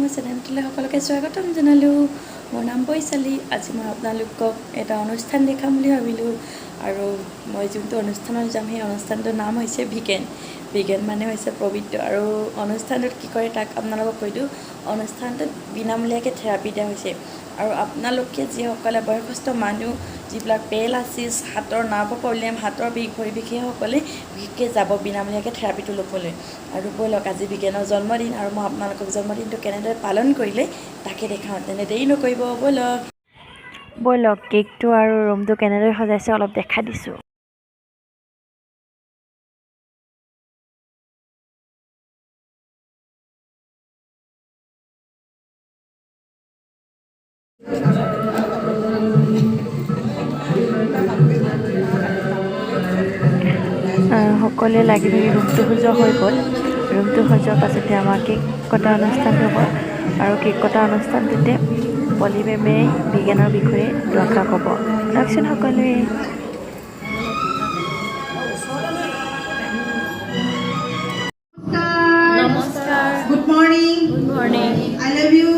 মোৰ চেনেলটোলৈ সকলোকে স্বাগতম জনালোঁ। মোৰ নাম বৈশালী। আজি মই আপোনালোকক এটা অনুষ্ঠান দেখাম বুলি ভাবিলোঁ আৰু মই যোনটো অনুষ্ঠানত যাম সেই অনুষ্ঠানটোৰ নাম হৈছে ভিগেন। ভিগেন মানে হৈছে পবিত্ৰ। আৰু অনুষ্ঠানটোত কি কৰে তাক আপোনালোকক কৈ দিওঁ। অনুষ্ঠানটোত বিনামূলীয়াকৈ থেৰাপি দিয়া হৈছে আৰু আপোনালোকে যিসকলে বয়সস্থ মানুহ, যিবিলাক পেৰালাইচিছ, হাতৰ নাৰ্ভৰ প্ৰব্লেম, হাতৰ বিষ, ভৰি বিষ সেইসকলে বিশেষকৈ যাব বিনামূলীয়াকৈ থেৰাপিটো ল'বলৈ। আৰু ব'লক আজি ভিগেনৰ জন্মদিন আৰু মই আপোনালোকক জন্মদিনটো কেনেদৰে পালন কৰিলে তাকে দেখাওঁ। তেনে দেৰি নকৰিব, ব'লক কেকটো আৰু ৰুমটো কেনেদৰে সজাইছে অলপ দেখাই দিছোঁ। সকলোৱে লাগি ভাগি ৰুমটো সজোৱা হৈ গ'ল। ৰুমটো সজোৱাৰ পাছতে আমাৰ কেক কটা অনুষ্ঠান হ'ব আৰু কেক কটা অনুষ্ঠানটোতে পলি মেমে ভিগেনৰ বিষয়ে দুআষাৰ ক'ব। শুনকচোন সকলোৱে। নমস্কাৰ। Good morning. I love you.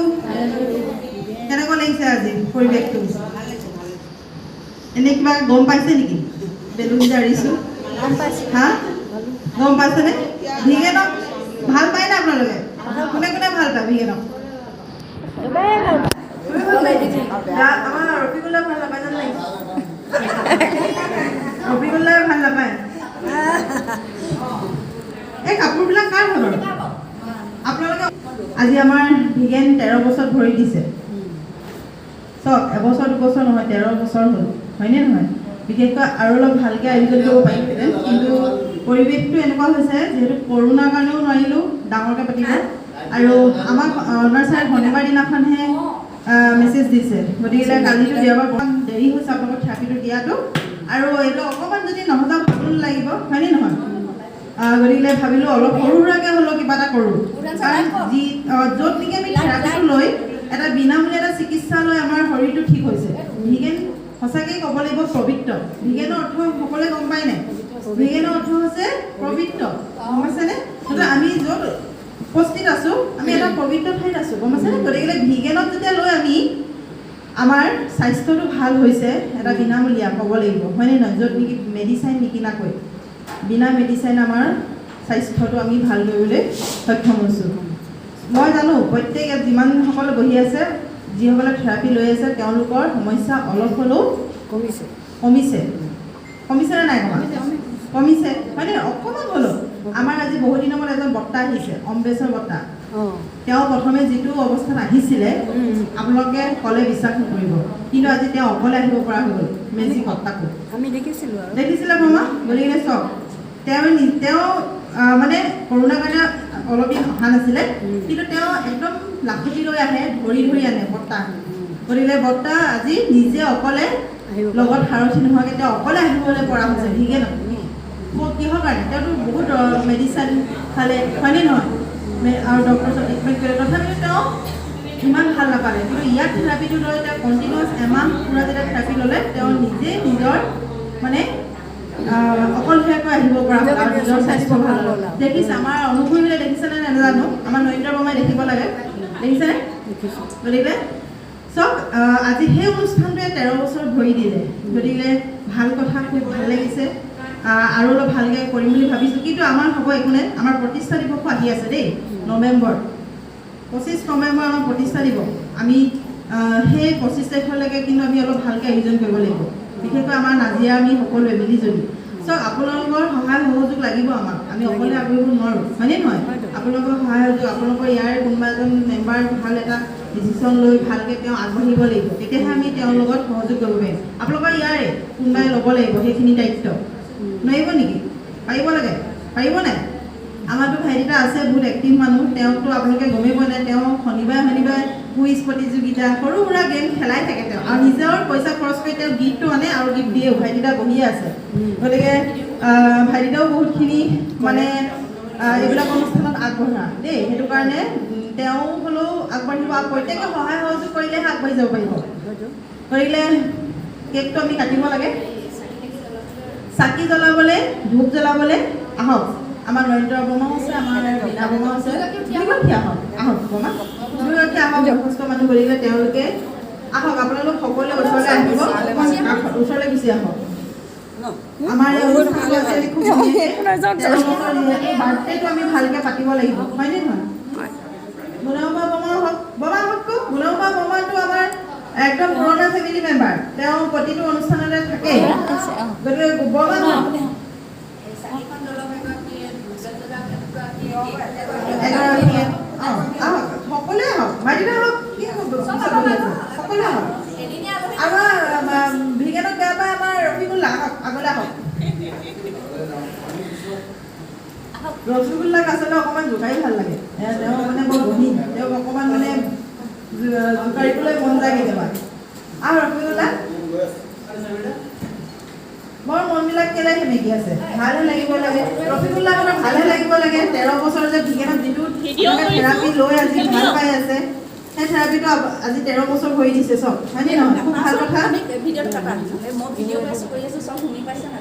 কেনেকুৱা লাগিছে আজি পৰিৱেশটো? এনে কিবা গম পাইছে নেকি? বেলুন জাৰিছোঁ। হা, গম পাইছেনে? ভিগেনক ভাল পায় না আপোনালোকে? কোনে কোনে ভাল পায় ভিগেনক? আমাৰ ৰফিকুল্লাহ ভাল নাপায় জানো লাগিছে? ৰফিকুল্লাহ ভাল নাপায়। এই কাপোৰবিলাক কাৰ হয় বাৰু? আপোনালোকে আজি আমাৰ ভিগেন 13 বছৰত ভৰি দিছে। চব এবছৰ দুবছৰ নহয়, 13 বছৰ হ'ল, হয়নে নহয়? বিশেষকৈ আৰু অলপ ভালকৈ আয়োজন কৰিব পাৰিলোহেঁতেন, কিন্তু পৰিৱেশটো এনেকুৱা হৈছে যিহেতু কৰোণাৰ কাৰণেও নোৱাৰিলোঁ ডাঙৰকৈ পাতিব। আৰু আমাক অনাৰ ছাৰে শনিবাৰ দিনাখনহে মেছেজ দিছে, গতিকে কালিতো দেওবাৰ অকণমান দেৰি হৈছে আপোনালোকক থেৰাপিটো দিয়াটো। আৰু এইটো অকণমান যদি নহ'লে ভালো লাগিব, হয়নে নহয়? গতিকে ভাবিলোঁ অলপ সৰু সুৰাকৈ হ'লেও কিবা এটা কৰোঁ। কাৰণ য'ত নেকি আমি থেৰাপিটো লৈ এটা বিনামূলীয়া এটা চিকিৎসা লৈ আমাৰ শৰীৰটো ঠিক হৈছে। ভিগেন সঁচাকৈ ক'ব লাগিব পবিত্ৰ। ভিগেনৰ অৰ্থ সকলোৱে গম পায় নাই? ভিগেনৰ অৰ্থ হৈছে পবিত্ৰ, গম পাইছেনে? আমি য'ত উপস্থিত আছোঁ আমি এটা পবিত্ৰ ঠাইত আছোঁ, গম পাইছেনে? গতিকে ভিগেনত যেতিয়া লৈ আমি আমাৰ স্বাস্থ্যটো ভাল হৈছে, এটা বিনামূলীয়া ক'ব লাগিব, হয়নে নহয়? য'ত নেকি মেডিচাইন নিকিনাকৈ বিনা মেডিচাইন আমাৰ স্বাস্থ্যটো আমি ভাল কৰিবলৈ সক্ষম হৈছোঁ। মই জানো প্ৰত্যেক যিমানসকলে বহি আছে, যিসকলে থেৰাপি লৈ আছে, তেওঁলোকৰ সমস্যা অলপ হ'লেও কমিছেনে নাই কমা? কমিছে, হয়নে? অকণমান হ'লেও। আমাৰ আজি বহুত দিনৰ মূৰত এজন বক্তা আহিছে, অম্বেশ্বৰ বক্তা। তেওঁ প্ৰথমে যিটো অৱস্থাত আহিছিলে আপোনালোকে ক'লে বিশ্বাস নকৰিব, কিন্তু আজি তেওঁ অকলে আহিব পৰা হৈ গ'ল মেজিকত। তাকো আমি দেখিছিলে মামা। গতিকে চব তেওঁ মানে কৰোণাৰ কাৰণে অলপ দিন অহা নাছিলে, কিন্তু তেওঁ একদম লাখুটি লৈ আহে, ধৰি আনে বক্তা। গতিকে বক্তা আজি নিজে অকলে লগত সাৰথি নোহোৱাকৈ তেওঁ অকলে আহিবলৈ পৰা হৈছে। ভিগেন কিহৰ কাৰণে? তেওঁতো বহুত মেডিচিন খালে, হয়নে নহয়? আৰু ডক্টৰৰ ট্ৰিটমেণ্ট কৰিলে, তথাপিও তেওঁ ইমান ভাল নাপালে। কিন্তু ইয়াত থেৰাপিটো লৈ তেওঁ কণ্টিনিউৱাছ এমাহ পুৰা যেতিয়া থেৰাপি ল'লে, তেওঁ নিজে নিজৰ মানে অকলশৰীয়াকৈ আহিব পৰা হ'ল আৰু নিজৰ স্বাস্থ্য ভাল হ'ল। দেখিছে আমাৰ অনুভৱীলে দেখিছেনে নাজানো, আমাৰ নৰেন্দ্ৰ বৰ্মাই দেখিব লাগে, দেখিছেনে? গতিকে চব আজি সেই অনুষ্ঠানটোৱে 13 বছৰত ভৰি দিলে। গতিকে ভাল কথা, খুব ভাল লাগিছে। আৰু অলপ ভালকৈ কৰিম বুলি ভাবিছোঁ, কিন্তু আমাৰ হ'ব একো নাই। আমাৰ প্ৰতিষ্ঠা দিৱসো আহি আছে দেই, নৱেম্বৰ 25 নৱেম্বৰ আমাৰ প্ৰতিষ্ঠা দিৱস। আমি সেই 25 তাৰিখলৈকে কিন্তু আমি অলপ ভালকৈ আয়োজন কৰিব লাগিব, বিশেষকৈ আমাৰ নাজিৰা আমি সকলোৱে মিলিজুলি। চব আপোনালোকৰ সহায় সহযোগ লাগিব আমাক, আমি অকলে আগবাঢ়িব নোৱাৰোঁ, হয়নে নহয়? আপোনালোকৰ সহায় সহযোগ, আপোনালোকৰ ইয়াৰ কোনোবা এজন মেম্বাৰ ভাল এটা ডিচিশ্যন লৈ ভালকৈ তেওঁ আগবাঢ়িব লাগিব, তেতিয়াহে আমি তেওঁৰ লগত সহযোগ কৰিব পাৰিম। আপোনালোকৰ ইয়াৰে কোনোবাই ল'ব লাগিব সেইখিনি দায়িত্ব। নোৱাৰিব নেকি? পাৰিব লাগে, পাৰিব নাই? আমাৰতো ভাইটিটা আছে বহুত এক্টিভ মানুহ, তেওঁকতো আপোনালোকে গমেই পোৱা নাই। তেওঁ শনিবাৰে কুইজ প্ৰতিযোগিতা, সৰু সুৰা গেম খেলাই থাকে তেওঁ, আৰু নিজৰ পইচা খৰচ কৰি তেওঁ গিফ্টটো আনে আৰু গিফ্ট দিয়েও। ভাইটিটা বহিয়ে আছে। গতিকে ভাইটিটাও বহুতখিনি মানে এইবিলাক অনুষ্ঠানত আগবঢ়া দেই। সেইটো কাৰণে তেওঁ হ'লেও আগবাঢ়িব আৰু প্ৰত্যেকে সহায় সহযোগ কৰিলেহে আগবাঢ়ি যাব পাৰিব। গতিকে কেকটো আমি কাটিব লাগে। চাকি জ্বলাবলৈ, ধূপ জ্বলাবলৈ আহক। আমাৰ নৰেন্দ্ৰ বৰ্মাও আছে, আমাৰ বীণা বৰ্মাও আছে, আহক। আহক বমা দুয়োকে আহক বয়সস্থ মানুহ গতিকে তেওঁলোকে আহক আপোনালোক সকলোৱে ওচৰলৈ আহিব ওচৰলৈ গুচি আহক আমাৰ এই অনুষ্ঠানটো আজি খুব বাৰ্থডেটো আমি ভালকৈ পাতিব লাগিব হয়নে নহয় গুণাবা বমা হওক গুণাবা বমাটো আমাৰ একদম পুৰণা ফেমিলি মেম্বাৰ তেওঁ প্ৰতিটো অনুষ্ঠানতে থাকে গতিকে বমা সকলোৱে হওক বাইদেউ হওক কি সকলোৱে হওক আমাৰ ভিগেনক বেয়া পায় আমাৰ ৰফিকুল্লাহ হওক আগলৈ হওক ৰসগোল্লাক আচলতে অকণমান জোকাৰি ভাল লাগে তেওঁ মানে বৰ গহীন তেওঁক অকণমান মানে জোকাৰিবলৈ মন যায় কেতিয়াবা ৰসগোল্লা বৰ মনবিলাক কেলে সেমেকি আছে ভালহে লাগিব লাগে ৰফিকুল্লাহ মানে ভালহে লাগিব লাগে 13 বছৰ যে ভিগেনত যিটো থেৰাপি লৈ আজি ভাল পাই আছে সেই থেৰাপিটো আজি 13 বছৰ হৈ দিছে চব হয়নে নহয় খুব ভাল কথা ভিডিঅ'টো কাটা মই ভিডিঅ' কৰি আছোঁ চব শুনি পাইছে না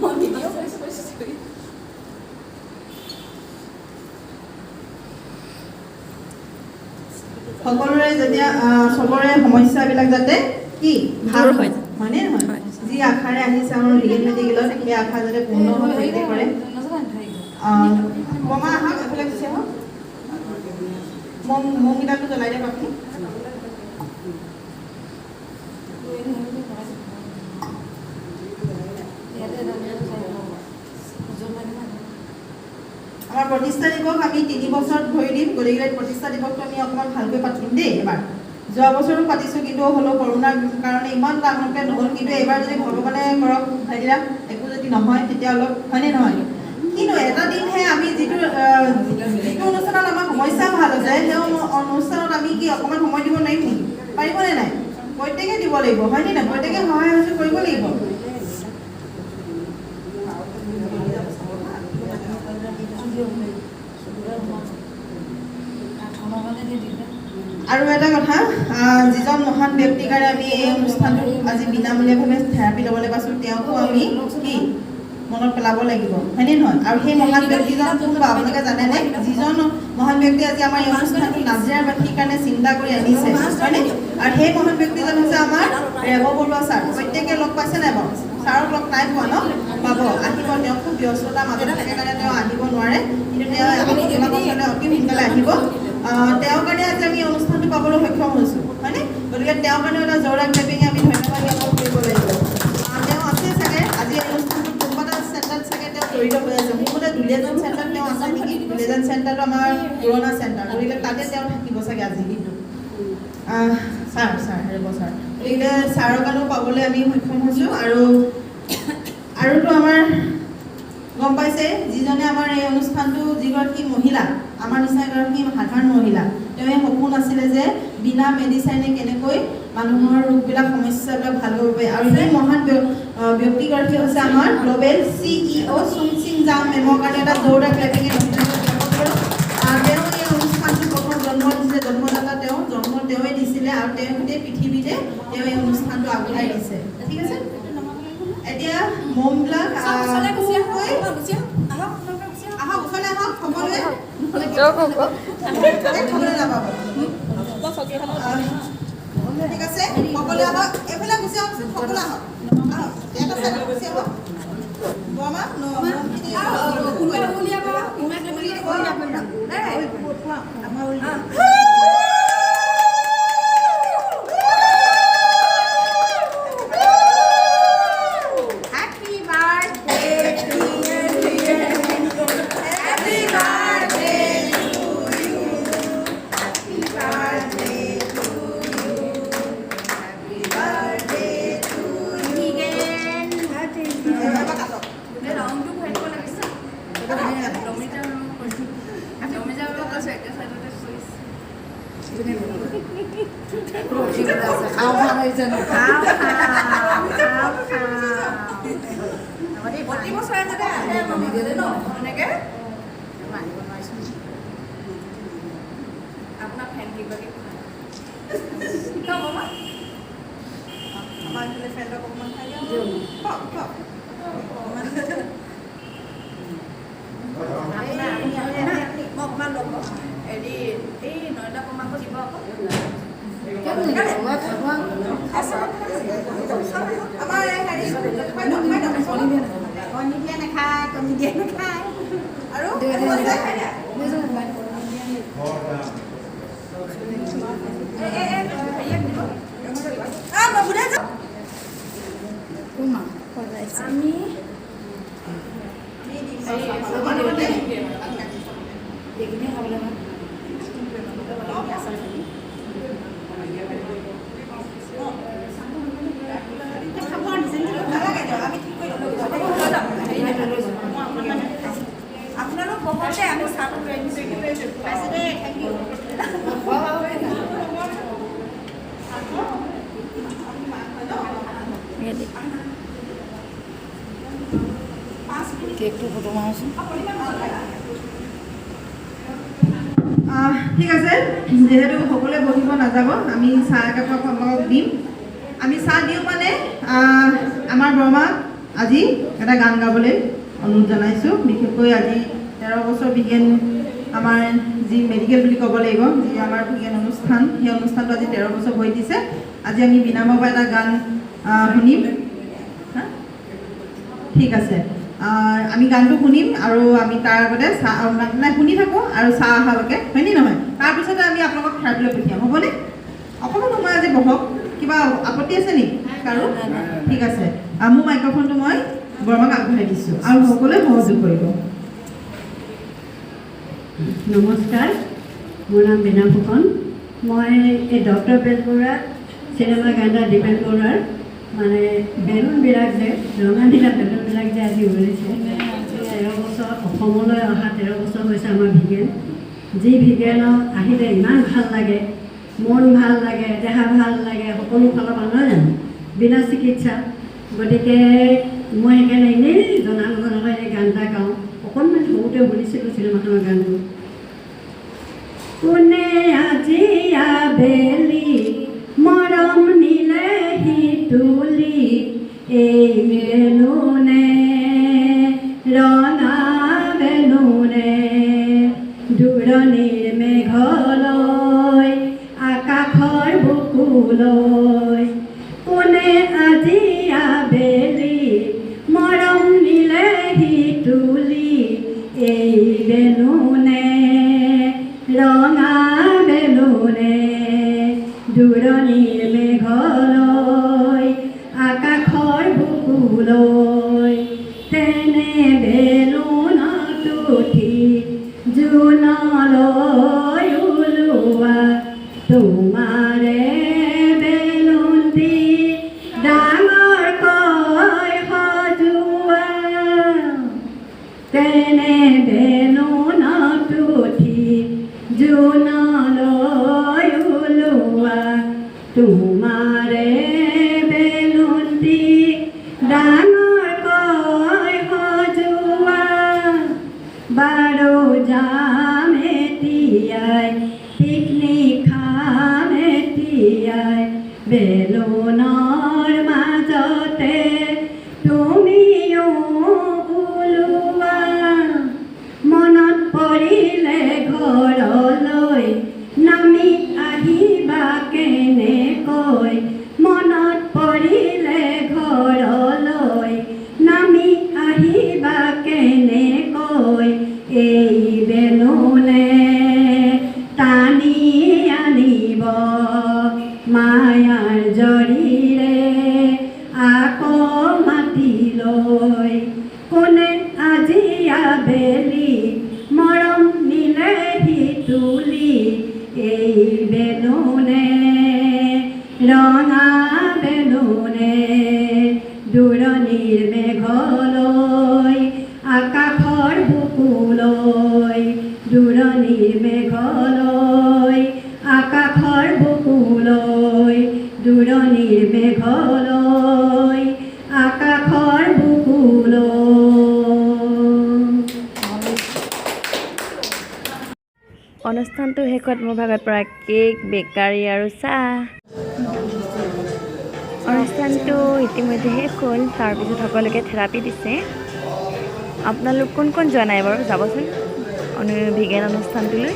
মই ভিডিঅ' কৰিছোঁ সকলোৰে যেতিয়া চবৰে সমস্যাবিলাক যাতে কি ভাল হয় হয়নে নহয় যি আশাৰে আহিছে আমাৰ ভিগেন মেডিকেলত সেই আশা যাতে পূৰ্ণ হৈ থাকে কৰে বমা আহক এফালে গুচি আহক মমকেইটাটো জ্বলাই দিয়ক আপুনি আমাৰ প্ৰতিষ্ঠা দিৱস আমি 3 বছৰত ভৰি দিম গতিকে প্ৰতিষ্ঠা দিৱসটো আমি অকণমান ভালকৈ পাতিম দেই এবাৰ যোৱা বছৰো পাতিছোঁ কিন্তু হ'লেও কৰোণাৰ কাৰণে ইমান ডাঙৰকৈ নহ'ল কিন্তু এইবাৰ যদি ভগৱানে কৰক ভাইটিৰা একো যদি নহয় তেতিয়া অলপ হয়নে নহয় কিন্তু এটা দিনহে আমি যিটো অনুষ্ঠানত আমাৰ সমস্যা ভাল হৈছে সেই অনুষ্ঠানত আমি কি অকণমান সময় দিব নোৱাৰিম নেকি পাৰিবনে নাই প্ৰত্যেকে দিব লাগিব হয়নে নাই প্ৰত্যেকে সহায় সহযোগ কৰিব লাগিব আৰু এটা কথা যিজন মহান ব্যক্তিৰ কাৰণে আমি এই অনুষ্ঠানটো আজি বিনামূলীয়াভাৱে থেৰাপি ল'বলৈ পাইছোঁ তেওঁকো আমি কি মনত পেলাব লাগিব হয়নে নহয় আৰু সেই মহান ব্যক্তিজন কোন বা আপোনালোকে জানেনে যিজন মহান ব্যক্তি আজি আমাৰ এই অনুষ্ঠানটো নাজিৰাবাসীৰ কাৰণে চিন্তা কৰি আনিছে হয়নে আৰু সেই মহান ব্যক্তিজন হৈছে আমাৰ ৰেৱ বৰুৱা ছাৰ প্ৰত্যেকে লগ পাইছে নাই বাৰু ছাৰক লগ নাই পোৱা ন পাব আহিব তেওঁ খুব ব্যস্ততাৰ মাজত থাকে কাৰণে তেওঁ আহিব নোৱাৰে কিন্তু তেওঁ অতি সোনকালে আহিব তেওঁৰ কাৰণে আজি আমি অনুষ্ঠানটো পাবলৈ সক্ষম হৈছোঁ হয়নে গতিকে তেওঁৰ কাৰণে এটা জোৰদাৰ ক্লেপিঙে আমি ধন্যবাদ জ্ঞাপন কৰিব লাগিব তেওঁ আছে চাগে আজি এই অনুষ্ঠানটোত কোনোবা এটা চেণ্টাৰত চাগে তেওঁ জড়িত হৈ আছে মোৰ মতে দুলীয়াজান চেণ্টাৰত তেওঁ আছে নেকি দুলীয়াজান চেণ্টাৰটো আমাৰ পুৰণা চেণ্টাৰ গতিকে তাতে তেওঁ থাকিব চাগে আজি কিন্তু ছাৰ ৰেব ছাৰ গতিকে ছাৰৰ কাৰণেও পাবলৈ আমি সক্ষম হৈছোঁ আৰুতো আমাৰ গম পাইছে যিজনে আমাৰ এই অনুষ্ঠানটো যিগৰাকী মহিলা আমাৰ নিচিনা এগৰাকী সাধাৰণ মহিলা তেওঁ এই সপোন আছিলে যে বিনা মেডিচাইনে কেনেকৈ মানুহৰ ৰোগবিলাক সমস্যাবিলাক ভাল কৰিব পাৰে আৰু সেই মহান ব্যক্তিগৰাকী হৈছে আমাৰ গ্ল'বেল CEO চুং সিং জাং মেমৰ কাৰণে এটা জোৰদাৰ ক্লেপিঙে তেওঁ এই অনুষ্ঠানটো প্ৰথম জন্ম দিছিলে জন্মদাতা জন্ম তেওঁৱে দিছিলে আৰু তেওঁ গোটেই পৃথিৱীতে তেওঁ এই অনুষ্ঠানটো আগবঢ়াই দিছে ঠিক আছে এতিয়া মমবিলাক আহক ওচৰলৈ আহক সকলোৱে নাপাব ঠিক আছে সকলোৱে আহক এইফালে গুচি আহকচোন সকলোৱে আহক এটা চাইডত গুচি আহক বমা আপোনাৰ ফেন কিবা আমাৰ ফ্ৰেণ্ডক অকণমান খাই দিয়ক নিদিয়ে নাখায় আৰু আমি আপোনালোক বহুতে আমি চাব কেকটো ফটো মাৰচোন। ঠিক আছে, যিহেতু সকলোৱে বহিব নাযাব, আমি চাহ একাপ আপোনালোকক দিম। আমি চাহ দিওঁ মানে আমাৰ বৰমাক আজি এটা গান গাবলৈ অনুৰোধ জনাইছোঁ। বিশেষকৈ আজি 13 বছৰ বিজ্ঞান আমাৰ যি মেডিকেল বুলি ক'ব লাগিব, যি আমাৰ বিজ্ঞান অনুষ্ঠান, সেই অনুষ্ঠানটো আজি 13 বছৰ হৈ দিছে। আজি আমি বিনামূলীয়াকৈ এটা গান শুনিম। ঠিক আছে, আমি গানটো শুনিম আৰু আমি তাৰ আগতে চাহ শুনি থাকোঁ আৰু চাহ অহালৈকে, হয়নে নহয়? তাৰপিছতে আমি আপোনালোকক থেৰাপিলৈ পঠিয়াম, হ'বনে? অকণমান সময় আজি বহক। কিবা আপত্তি আছে নেকি কাৰো? ঠিক আছে, মোৰ মাইক্ৰফোনটো মই বৰমাক আগবঢ়াই দিছোঁ আৰু সকলোৱে সহযোগ কৰিব। নমস্কাৰ, মোৰ নাম বীণা ফুকন। মই এই ডক্টৰ বেজবৰুৱা চিনেমা গানৰ দীপেন বৰুৱাৰ মানে বেলুনবিলাক যে ৰঙা নীলা বেলুনবিলাক যে আজি উলিয়াইছে, 13 বছৰ অসমলৈ অহা 13 বছৰ হৈছে আমাৰ ভিগেন। যি ভিগেনত আহিলে ইমান ভাল লাগে, মন ভাল লাগে, দেহা ভাল লাগে, সকলো ফালৰ পৰা নহয় জানো, বিনা চিকিৎসা। গতিকে মই সেইকাৰণে এনেই জনা নজনাকৈ এই গান এটা গাওঁ। অকণমান সৰুতে শুনিছিলোঁ চিনেমাখনৰ গানটো। কোনে আজি আবেলি মৰম নিলেহি তুলি, এই বেলুনে ৰঙা বেলুনে দূৰণিৰ মেঘলৈ আকাশৰ বুকুলৈ। কোনে আজি আবেলি মৰম নিলেহি তুলি, এই বেলুনে ৰঙা বেলুনে দূৰণিৰ মেঘলৈ আকাশৰ বুকুলৈ। তেনে বেলুনত উঠি জোনলৈ ওলোৱা, তোমাৰে বেলুনটি ডাঙৰকৈ সজোৱা। তেনে বেলুনত উঠি জোনলৈ ওলোৱা, তোমাৰে বেলুনটি ডাঙৰকৈ সজোৱা। বাৰু যাম এতিয়াই পিকনিক খাম এতিয়াই, বেলুনৰ মাজতে তুমিও ওলোৱা। মনত পৰিলে ঘৰলৈ নামি আহিবা কেনেকৈ, মনত পৰিলে ঘৰলৈ নামি আহিবা কেনেকৈ, এই বেলুনে টানি আনিব মায়াৰ জৰিৰে আকৌ মাতিলৈ। কোনে আজি আবেলি মৰম নিলেহি তুলি, এই বেলুনে ৰঙা বেলুনে দূৰণিৰ মেঘলৈ আকাশৰ বুকুলৈ, দূৰণিৰ মেঘলৈ আকাশৰ বুকুলৈ, দূৰণিৰ মেঘলৈ আকাশৰ বুকুলৈ। অনুষ্ঠানটো শেষত মোৰ ভাগত পৰা কেক, বেকাৰী আৰু চাহ। অনুষ্ঠানটো ইতিমধ্যে শেষ হ'ল। তাৰপিছত সকলোকে থেৰাপি দিছে। আপোনালোক কোন কোন যোৱা নাই বাৰু? যাবচোন ভিগেন অনুষ্ঠানটোলৈ।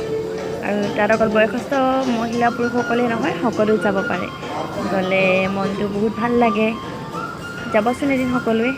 আৰু তাত অকল বয়সস্থ মহিলা পুৰুষসকলেই নহয়, সকলো যাব পাৰে। গ'লে মনটো বহুত ভাল লাগে। যাবচোন এদিন সকলোৱে।